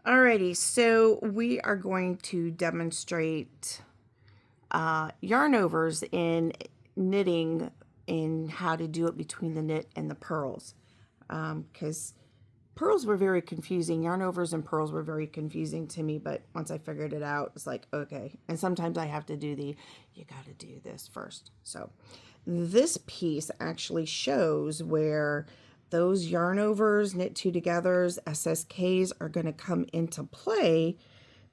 Alrighty, so we are going to demonstrate yarn overs in knitting and how to do it between the knit and the purls. Because purls were very confusing. Yarn overs and purls were very confusing to me, but once I figured it out, it's like, okay. And sometimes I have to do you got to do this first. So this piece actually shows where those yarn overs, knit two togethers, SSKs are going to come into play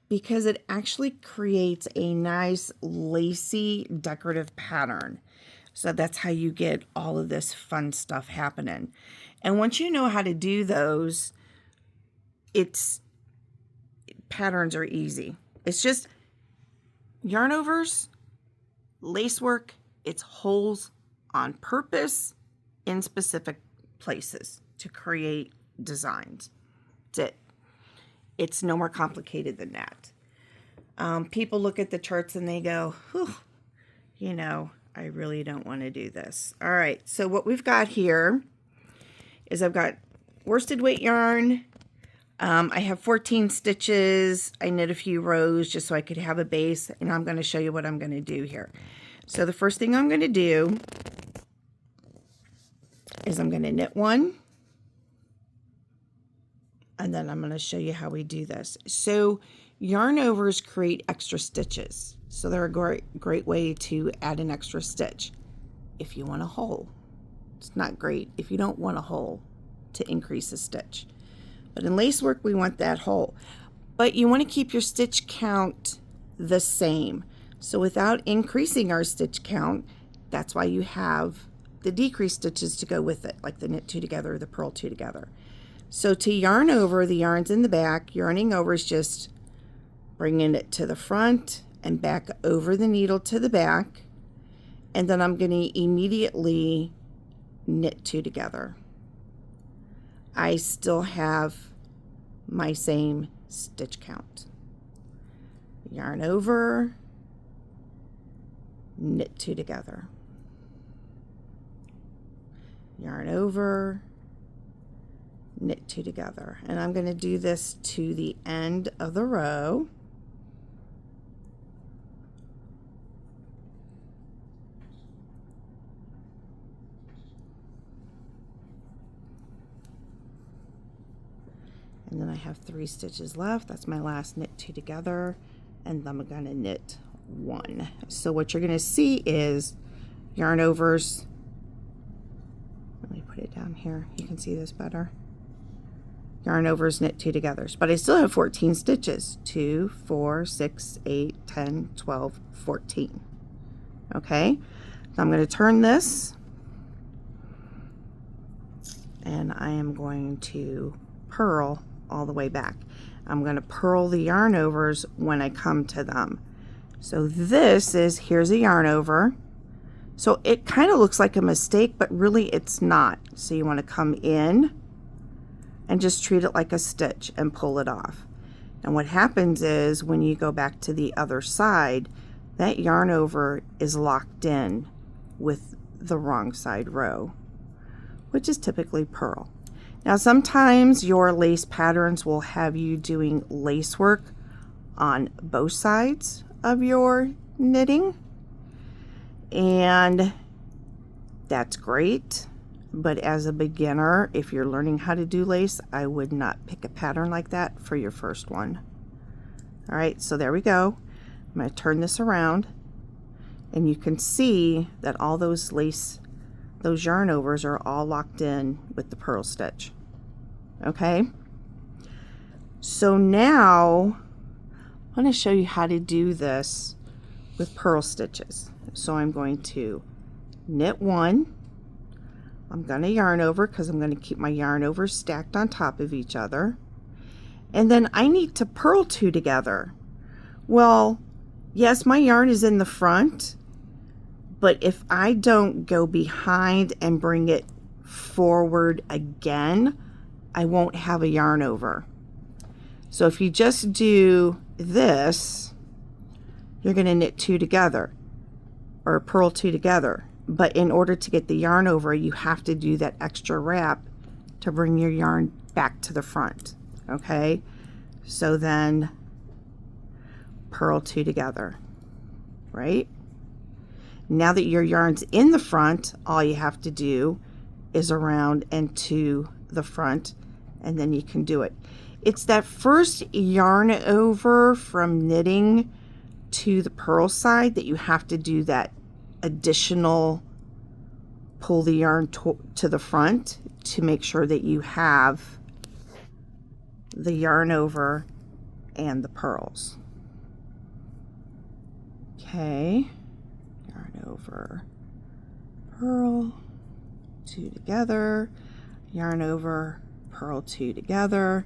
because it actually creates a nice lacy decorative pattern. So that's how you get all of this fun stuff happening. And once you know how to do those, patterns are easy. It's just yarn overs, lace work, it's holes on purpose in specific places to create designs. That's it. It's no more complicated than that. People look at the charts and they go, whew, I really don't want to do this. All right, so what we've got here is I've got worsted weight yarn. I have 14 stitches. I knit a few rows just so I could have a base, and I'm going to show you what I'm going to do here. So the first thing I'm going to do is I'm going to knit one, and then I'm going to show you how we do this. So yarn overs create extra stitches. So they're a great way to add an extra stitch if you want a hole. It's not great if you don't want a hole to increase a stitch. But in lace work, we want that hole. But you want to keep your stitch count the same. So without increasing our stitch count, that's why you have the decreased stitches to go with it, like the knit two together or the purl two together. So to yarn over, the yarn's in the back. Yarning over is just bringing it to the front and back over the needle to the back. And then I'm going to immediately knit two together. I still have my same stitch count. Yarn over, knit two together. Yarn over, knit two together. And I'm going to do this to the end of the row. And then I have 3 stitches left. That's my last knit two together, and then I'm going to knit one. So what you're going to see is yarn overs. Let me put it down here. You can see this better. Yarn overs, knit two togethers. But I still have 14 stitches. 2, 4, 6, 8, 10, 12, 14. Okay? So I'm going to turn this, and I am going to purl all the way back. I'm going to purl the yarn overs when I come to them. So here's a yarn over. So it kind of looks like a mistake, but really it's not. So you want to come in and just treat it like a stitch and pull it off. And what happens is when you go back to the other side, that yarn over is locked in with the wrong side row, which is typically purl. Now sometimes your lace patterns will have you doing lace work on both sides of your knitting, and that's great. But as a beginner, if you're learning how to do lace, I would not pick a pattern like that for your first one. All right, so there we go. I'm going to turn this around, and you can see that all those yarn overs are all locked in with the purl stitch. Okay, so now I want to show you how to do this with purl stitches. So I'm going to knit one. I'm going to yarn over because I'm going to keep my yarn overs stacked on top of each other. And then I need to purl two together. Well, yes, my yarn is in the front, but if I don't go behind and bring it forward again, I won't have a yarn over. So if you just do this, you're going to knit two together or purl two together. But in order to get the yarn over, you have to do that extra wrap to bring your yarn back to the front. Okay, So then purl 2 together, right? Now that your yarn's in the front, all you have to do is around and to the front, and then you can do it. It's that first yarn over from knitting to the purl side that you have to do that additional pull the yarn to the front to make sure that you have the yarn over and the purls. Okay, yarn over, purl 2 together, yarn over, purl 2 together.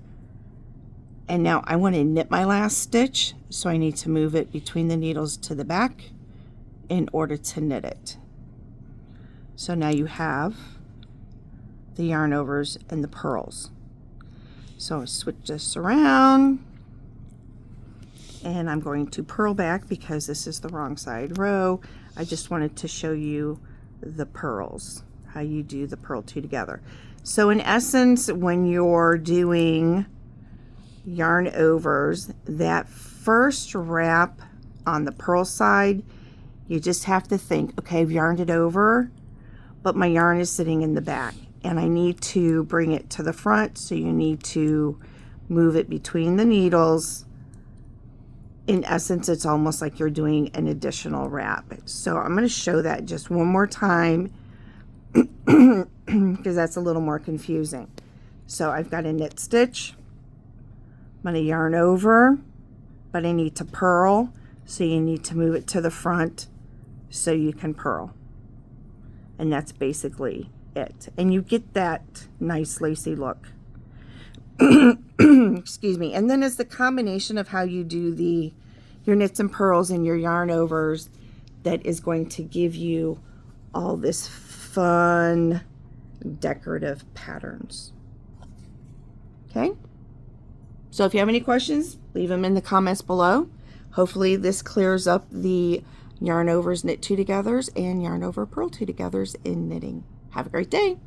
And now I want to knit my last stitch, so I need to move it between the needles to the back in order to knit it. So now you have the yarn overs and the purls. So I switch this around, and I'm going to purl back because this is the wrong side row. I just wanted to show you the purls, how you do the purl 2 together. So in essence, when you're doing yarn overs, that first wrap on the purl side, you just have to think, okay, I've yarned it over, but my yarn is sitting in the back and I need to bring it to the front, so you need to move it between the needles. In essence, it's almost like you're doing an additional wrap. So I'm going to show that just one more time because that's a little more confusing. So I've got a knit stitch, I'm going to yarn over, but I need to purl, so you need to move it to the front so you can purl. And that's basically it. And you get that nice lacy look. Excuse me. And then it's the combination of how you do your knits and purls and your yarn overs that is going to give you all this fun decorative patterns. Okay? So if you have any questions, leave them in the comments below. Hopefully this clears up the yarn overs, knit 2 togethers, and yarn over, purl 2 togethers in knitting. Have a great day.